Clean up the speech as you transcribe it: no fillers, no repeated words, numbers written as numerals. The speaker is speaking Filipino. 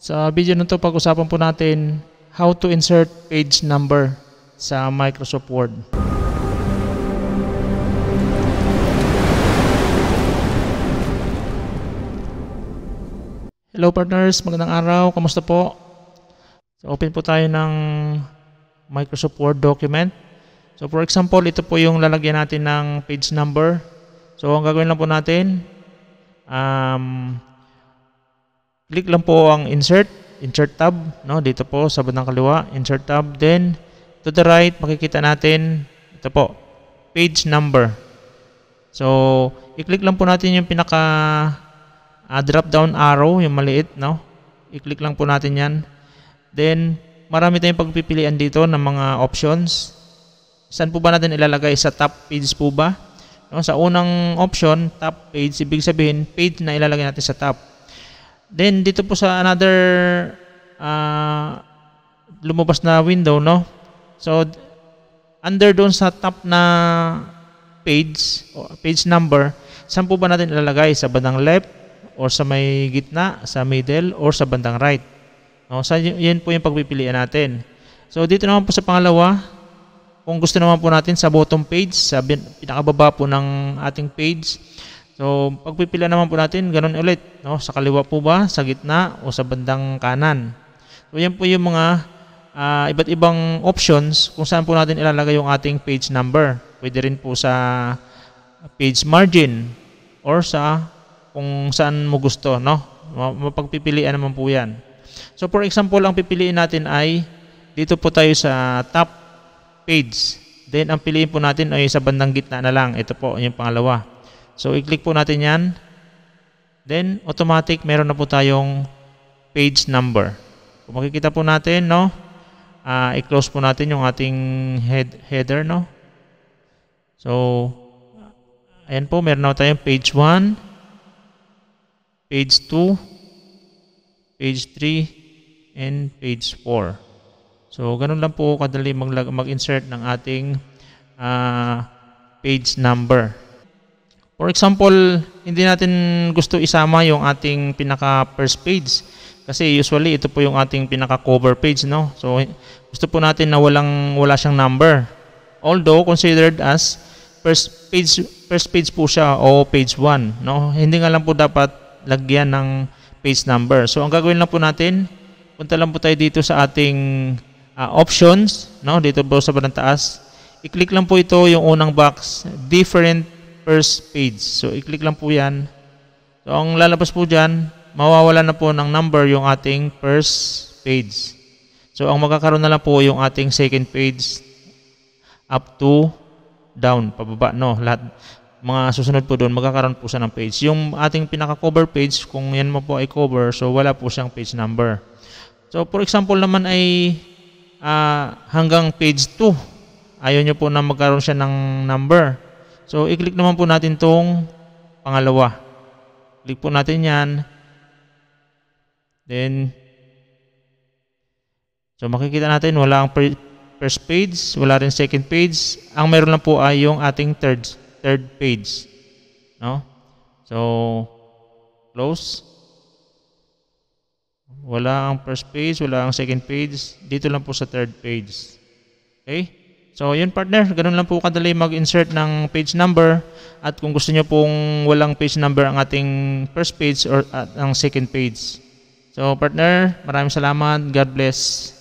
Sa video nito pag-usapan po natin how to insert page number sa Microsoft Word. Hello partners, magandang araw, kamusta po? So open po tayo ng Microsoft Word document. So for example, ito po yung lalagyan natin ng page number. So ang gagawin lang po natin, click lang po ang insert tab, no? Dito po sa bandang kaliwa, insert tab. Then to the right, makikita natin ito po, page number. So i-click lang po natin yung pinaka drop down arrow, yung maliit, no? I-click lang po natin yan. Then marami tayong pagpipilian dito ng mga options. Saan po ba natin ilalagay? Sa top page po ba? No? Sa unang option, top page, ibig sabihin page na ilalagay natin sa top. Then dito po sa another lumabas na window, no? So under doon sa top na page o page number, saan po ba natin ilalagay? Sa bandang left or sa may gitna, sa middle or sa bandang right? No, so yan po yung pagpipilian natin. So dito naman po sa pangalawa, kung gusto naman po natin sa bottom page, sa pinakababa po ng ating page. So pagpipilian naman po natin, ganun ulit, no? Sa kaliwa po ba, sa gitna o sa bandang kanan. So yan po yung mga iba't ibang options kung saan po natin ilalagay yung ating page number. Pwede rin po sa page margin or sa kung saan mo gusto, no? Mapagpipilian naman po yan. So for example, ang pipiliin natin ay dito po tayo sa top page. Then ang piliin po natin ay sa bandang gitna na lang. Ito po yung pangalawa. So i-click po natin yan. Then automatic meron na po tayong page number. Kung makikita po natin, no? I-close po natin yung ating header, no? So ayan po, meron na tayong page 1, page 2, page 3, and page 4. So ganun lang po kadali mag-insert ng ating page number. For example, hindi natin gusto isama yung ating pinaka first page kasi usually ito po yung ating pinaka cover page, no? So gusto po natin na wala siyang number. Although considered as first page po siya o page 1, no? Hindi nga lang po dapat lagyan ng page number. So ang gagawin lang po natin, punta lang po tayo dito sa ating options, no? Dito po sa bandang taas. I-click lang po ito yung unang box, different first page. So i-click lang po yan. So ang lalabas po dyan, mawawala na po ng number yung ating first page. So ang magkakaroon na lang po yung ating second page up to down, pababa, no? Lahat mga susunod po doon, magkakaroon po siya ng page. Yung ating pinaka-cover page, kung yan mo po ay cover, so wala po siyang page number. So for example naman ay hanggang page 2, ayaw nyo po na magkaroon siya ng number. So i-click naman po natin tong pangalawa. Click po natin yan. Then so makikita natin wala ang first page, wala rin second page. Ang meron lang po ay yung ating third page, no? So close. Wala ang first page, wala ang second page. Dito lang po sa third page. Okay? So yun partner, ganun lang po kadali mag-insert ng page number. At kung gusto nyo pong walang page number ang ating first page or ang second page. So partner, maraming salamat. God bless.